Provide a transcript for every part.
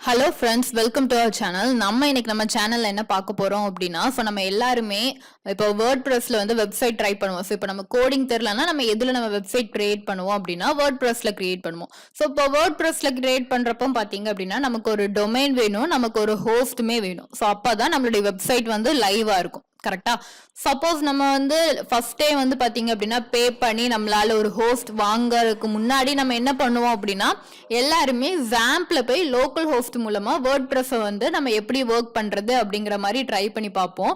Hello friends, welcome to our channel. இன்னைக்கு நம்ம சேனல்ல என்ன பார்க்க போறோம் அப்படின்னா, நம்ம எல்லாருமே இப்போ வேர்ட் ப்ரெஸ்ல வெப்சைட் ட்ரை பண்ணுவோம். இப்போ நம்ம கோடிங் தெரியலன்னா நம்ம எதுல நம்ம வெப்சைட் கிரியேட் பண்ணுவோம் அப்படின்னா வேர்ட் ப்ரெஸ்ல கிரியேட் பண்ணுவோம். இப்போ வேர்ட் ப்ரெஸ்ல கிரியேட் பண்றப்போ பாத்தீங்க அப்படின்னா நமக்கு ஒரு டொமைன் வேணும், நமக்கு ஒரு ஹோஸ்ட்டுமே வேணும். அப்பதான் நம்மளுடைய வெப்சைட் லைவா இருக்கும். கரெக்டா? சப்போஸ் நம்ம ஃபர்ஸ்டே பாத்தீங்க அப்படின்னா பே பண்ணி நம்மளால ஒரு ஹோஸ்ட் வாங்கறதுக்கு முன்னாடி நம்ம என்ன பண்ணுவோம் அப்படின்னா எல்லாருமே ஜாம்ப்ல போய் லோக்கல் ஹோஸ்ட் மூலமா வேர்ட் ப்ரெஸ் நம்ம எப்படி ஒர்க் பண்றது அப்படிங்கிற மாதிரி ட்ரை பண்ணி பார்ப்போம்.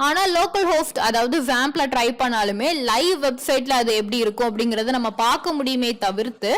ஆனா லோக்கல் ஹோஸ்ட் அதாவது ஜாம்ப்ல ட்ரை பண்ணாலுமே லைவ் வெப்சைட்ல அது எப்படி இருக்கும் அப்படிங்கறத நம்ம பார்க்க முடியுமே தவிர்த்து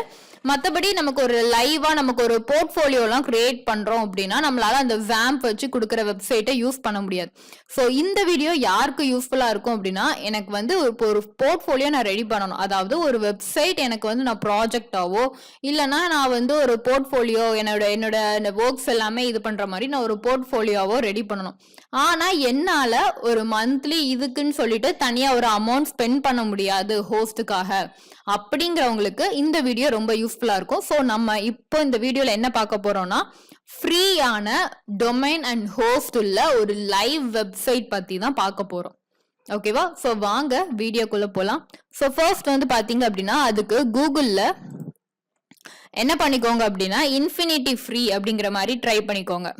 மற்றபடி நமக்கு ஒரு லைவா நமக்கு ஒரு போர்ட்ஃபோலியோலாம் கிரியேட் பண்றோம் அப்படின்னா நம்மளால அந்த ஜாம்ப் வச்சு கொடுக்குற வெப்சைட்டை யூஸ் பண்ண முடியாது. ஸோ இந்த வீடியோ யாருக்கு யூஸ்ஃபுல்லா இருக்கும் அப்படின்னா எனக்கு ஒரு போர்ட்ஃபோலியோ நான் ரெடி பண்ணணும். அதாவது ஒரு வெப்சைட் எனக்கு நான் ப்ராஜெக்டாவோ இல்லைன்னா நான் ஒரு போர்ட்ஃபோலியோ என்னோட ஒர்க்ஸ் எல்லாமே இது பண்ற மாதிரி நான் ஒரு போர்ட்ஃபோலியோவோ ரெடி பண்ணணும். ஆனா என்னால ஒரு மந்த்லி இதுக்குன்னு சொல்லிட்டு தனியா ஒரு அமௌண்ட் ஸ்பெண்ட் பண்ண முடியாது ஹோஸ்டுக்காக அப்படிங்கிறவங்களுக்கு இந்த வீடியோ ரொம்ப யூஸ்ஃபுல்லா இருக்கும். ஸோ நம்ம இப்போ இந்த வீடியோல என்ன பார்க்க போறோம்னா ஃப்ரீயான டொமைன் அண்ட் ஹோஸ்ட் உள்ள ஒரு லைவ் வெப்சைட் பத்தி தான் பார்க்க போறோம். ஓகேவா? ஸோ வாங்க வீடியோக்குள்ள போலாம். ஸோ ஃபர்ஸ்ட் பாத்தீங்க அப்படின்னா அதுக்கு கூகுள்ல என்ன பண்ணிக்கோங்க அப்படின்னா இன்ஃபினிட்டி ஃப்ரீ அப்படிங்கிற மாதிரி ட்ரை பண்ணிக்கோங்க.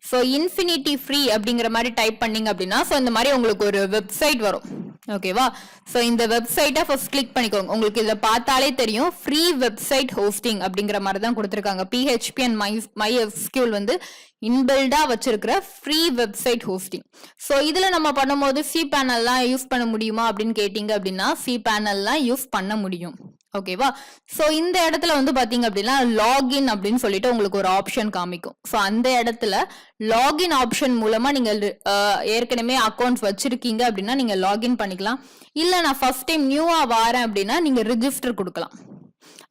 ஸோ இன்ஃபினிட்டி ஃப்ரீ அப்படிங்கிற மாதிரி டைப் பண்ணீங்க அப்படின்னா ஸோ இந்த மாதிரி உங்களுக்கு ஒரு வெப்சைட் வரும். ஓகேவா? ஸோ இந்த வெப்சைட்டை ஃபர்ஸ்ட் கிளிக் பண்ணிக்கோங்க. உங்களுக்கு இதை பார்த்தாலே தெரியும் ஃப்ரீ வெப்சைட் ஹோஸ்டிங் அப்படிங்கிற மாதிரி தான் கொடுத்துருக்காங்க. PHP அண்ட் MySQL இன்பில்டா வச்சிருக்கிற ஃப்ரீ வெப்சைட் ஹோஸ்டிங். ஸோ இதுல நம்ம பண்ணும்போது cPanelலாம் யூஸ் பண்ண முடியுமா அப்படின்னு கேட்டீங்க அப்படின்னா cPanelலாம் யூஸ் பண்ண முடியும். ஓகேவா? ஸோ இந்த இடத்துல பாத்தீங்க அப்படின்னா லாகின் அப்படின்னு சொல்லிட்டு உங்களுக்கு ஒரு ஆப்ஷன் காமிக்கும். ஸோ அந்த இடத்துல லாகின் ஆப்ஷன் மூலமா நீங்க ஏற்கனவே அக்கௌண்ட்ஸ் வச்சிருக்கீங்க அப்படின்னா நீங்க லாகின் பண்ணிக்கலாம். இல்ல நான் ஃபர்ஸ்ட் டைம் நியூவா வரேன் அப்படின்னா நீங்க ரிஜிஸ்டர் கொடுக்கலாம்.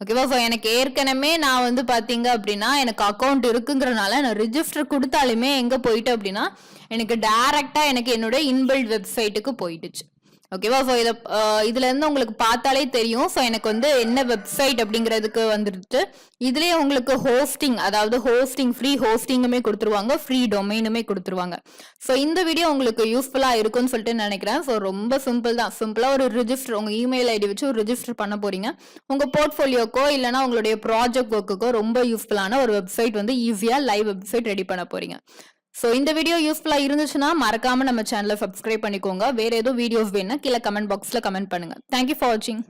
ஓகேவா? ஸோ எனக்கு ஏற்கனவே நான் பாத்தீங்க அப்படின்னா எனக்கு அக்கௌண்ட் இருக்குங்கிறனால நான் ரிஜிஸ்டர் கொடுத்தாலுமே எங்க போயிட்டு அப்படின்னா எனக்கு டைரக்டா எனக்கு என்னோட இன்பில்ட் வெப்சைட்டுக்கு போயிடுச்சு. ஓகேவா? ஸோ இதுல இருந்து உங்களுக்கு பார்த்தாலே தெரியும். ஸோ எனக்கு என்ன வெப்சைட் அப்படிங்கிறதுக்கு வந்துட்டு இதுலயே உங்களுக்கு ஹோஸ்டிங் அதாவது ஹோஸ்டிங் ஃப்ரீ ஹோஸ்டிங்குமே கொடுத்துருவாங்க, ஃப்ரீ டொமைனுமே கொடுத்துருவாங்க. ஸோ இந்த வீடியோ உங்களுக்கு யூஸ்ஃபுல்லா இருக்கும்னு சொல்லிட்டு நினைக்கிறேன். ஸோ ரொம்ப சிம்பிள் தான். சிம்பிளா ஒரு ரிஜிஸ்டர் உங்க இமெயில் ஐடி வச்சு ஒரு ரிஜிஸ்டர் பண்ண போறீங்க. உங்க போர்ட்ஃபோலியோக்கோ இல்லைன்னா உங்களுடைய ப்ராஜெக்ட் ஒர்க்குக்கோ ரொம்ப யூஸ்ஃபுல்லான ஒரு வெப்சைட் ஈஸியா லைவ் வெப்சைட் ரெடி பண்ண போறீங்க. ஸோ இந்த வீடியோ யூஸ்ஃபுல்லா இருந்துச்சுன்னா மறக்காம நம்ம சேனலை சப்ஸ்கிரைப் பண்ணிக்கோங்க. வேற ஏதோ வீடியோஸ் வேணும்னா கீழே கமெண்ட் பாக்ஸ்ல கமெண்ட் பண்ணுங்க. தேங்க்யூ ஃபார் வாட்சிங்.